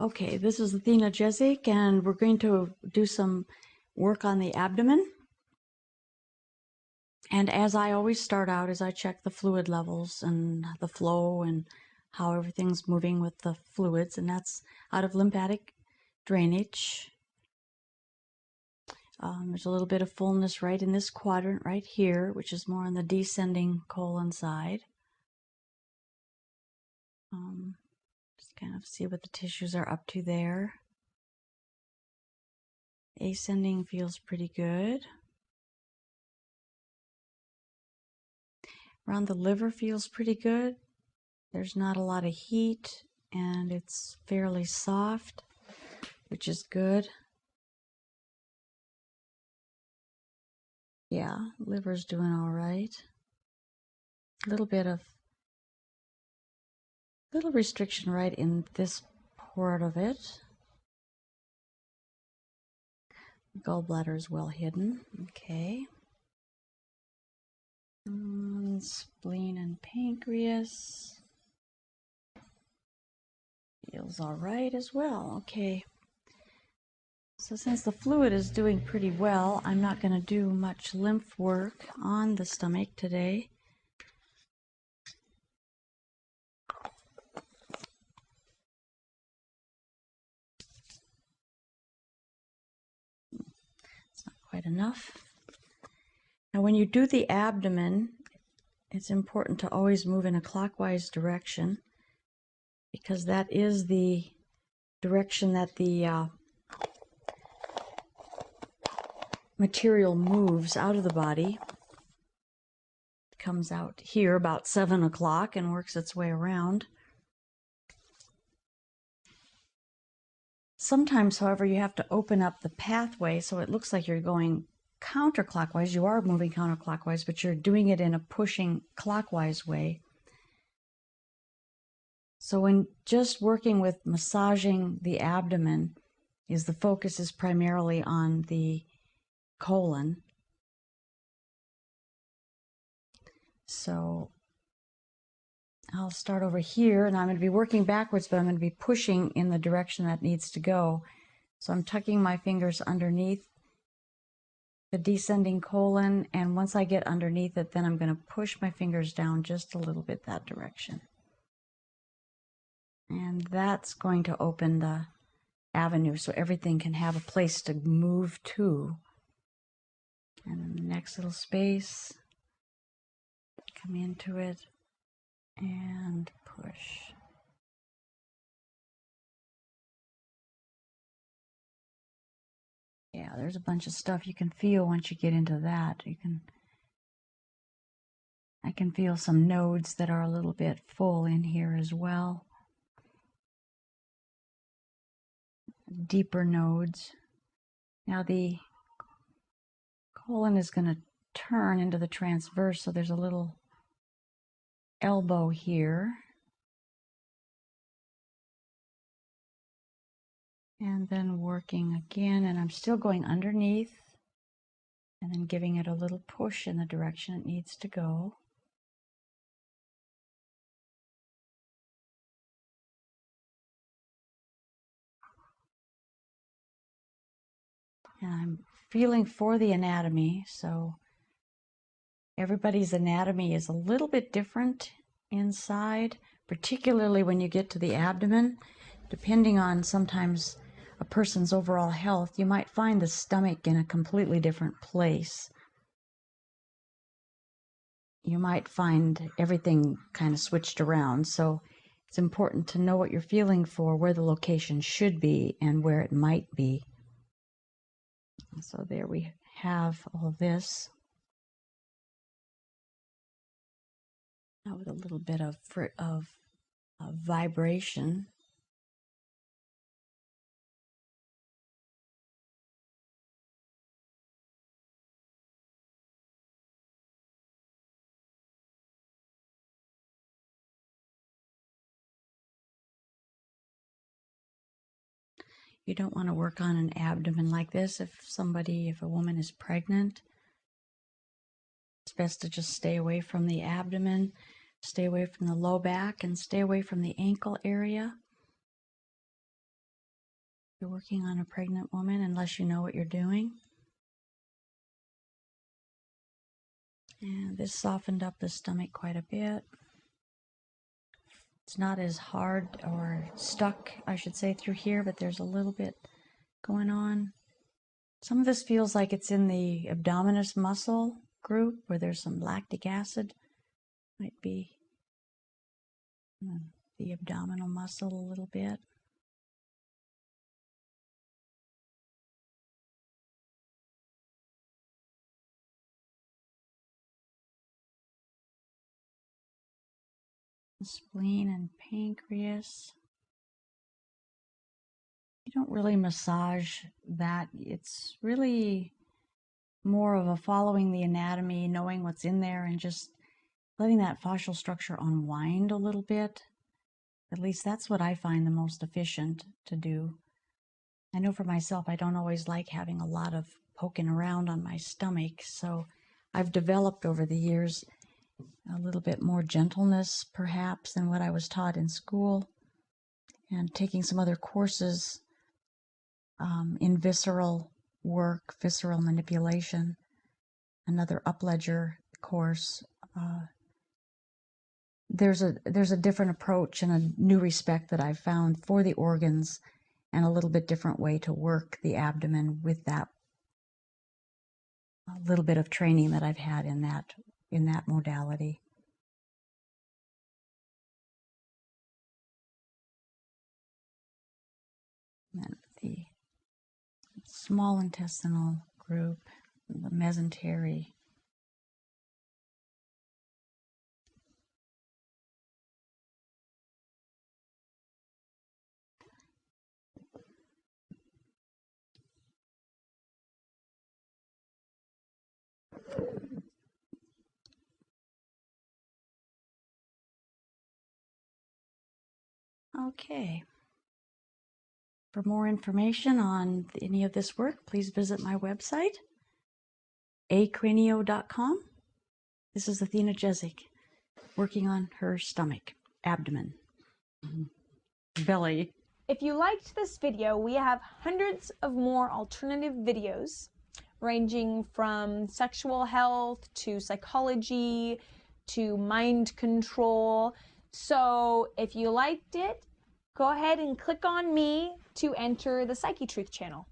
Okay, this is Athena Jezik, and we're going to do some work on the abdomen. And as I always start out, is I check the fluid levels and the flow and how everything's moving with the fluids, and that's out of lymphatic drainage. There's a little bit of fullness right in this quadrant right here, which is more on the descending colon side. Just kind of see what the tissues are up to there. Ascending feels pretty good. Around the liver feels pretty good. There's not a lot of heat and it's fairly soft, which is good. Yeah, liver's doing all right. A little restriction right in this part of it. Gallbladder is well hidden. Okay. Spleen and pancreas feels all right as well. Okay. So since the fluid is doing pretty well, I'm not going to do much lymph work on the stomach today. It's not quite enough. Now when you do the abdomen, it's important to always move in a clockwise direction because that is the direction that the material moves out of the body. It comes out here about 7 o'clock and works its way around. Sometimes, however, you have to open up the pathway so it looks like you're going counterclockwise. You are moving counterclockwise, but you're doing it in a pushing clockwise way. So when just working with massaging the abdomen, the focus is primarily on the colon. So I'll start over here, and I'm going to be working backwards, but I'm going to be pushing in the direction that needs to go. So I'm tucking my fingers underneath the descending colon, and once I get underneath it, then I'm going to push my fingers down just a little bit that direction. And that's going to open the avenue so everything can have a place to move to. And then the next little space, come into it and push. Yeah, there's a bunch of stuff you can feel once you get into that. I can feel some nodes that are a little bit full in here as well. Deeper nodes. Now the colon is going to turn into the transverse, so there's a little elbow here. And then working again, and I'm still going underneath and then giving it a little push in the direction it needs to go. And I'm feeling for the anatomy, so everybody's anatomy is a little bit different inside, particularly when you get to the abdomen. Depending on sometimes a person's overall health, you might find the stomach in a completely different place. You might find everything kind of switched around, so it's important to know what you're feeling for, where the location should be, and where it might be. So there we have all this. Now with a little bit of vibration. You don't want to work on an abdomen like this if a woman is pregnant. It's best to just stay away from the abdomen, stay away from the low back, and stay away from the ankle area. You're working on a pregnant woman unless you know what you're doing. And this softened up the stomach quite a bit. It's not as hard or stuck, I should say, through here, but there's a little bit going on. Some of this feels like it's in the abdominis muscle group where there's some lactic acid. Might be the abdominal muscle a little bit. Spleen and pancreas. You don't really massage that. It's really more of a following the anatomy, knowing what's in there, and just letting that fascial structure unwind a little bit. At least that's what I find the most efficient to do. I know for myself, I don't always like having a lot of poking around on my stomach, so I've developed over the years a little bit more gentleness, perhaps, than what I was taught in school, and taking some other courses in visceral work, visceral manipulation, another Upledger course. There's a different approach and a new respect that I've found for the organs, and a little bit different way to work the abdomen with that a little bit of training that I've had in that modality. And then the small intestinal group, the mesentery. Okay. For more information on any of this work, please visit my website, acranio.com. This is Athena Jezik, working on her stomach, abdomen, belly. If you liked this video, we have hundreds of more alternative videos ranging from sexual health to psychology to mind control. So if you liked it, go ahead and click on me to enter the Psyche Truth channel.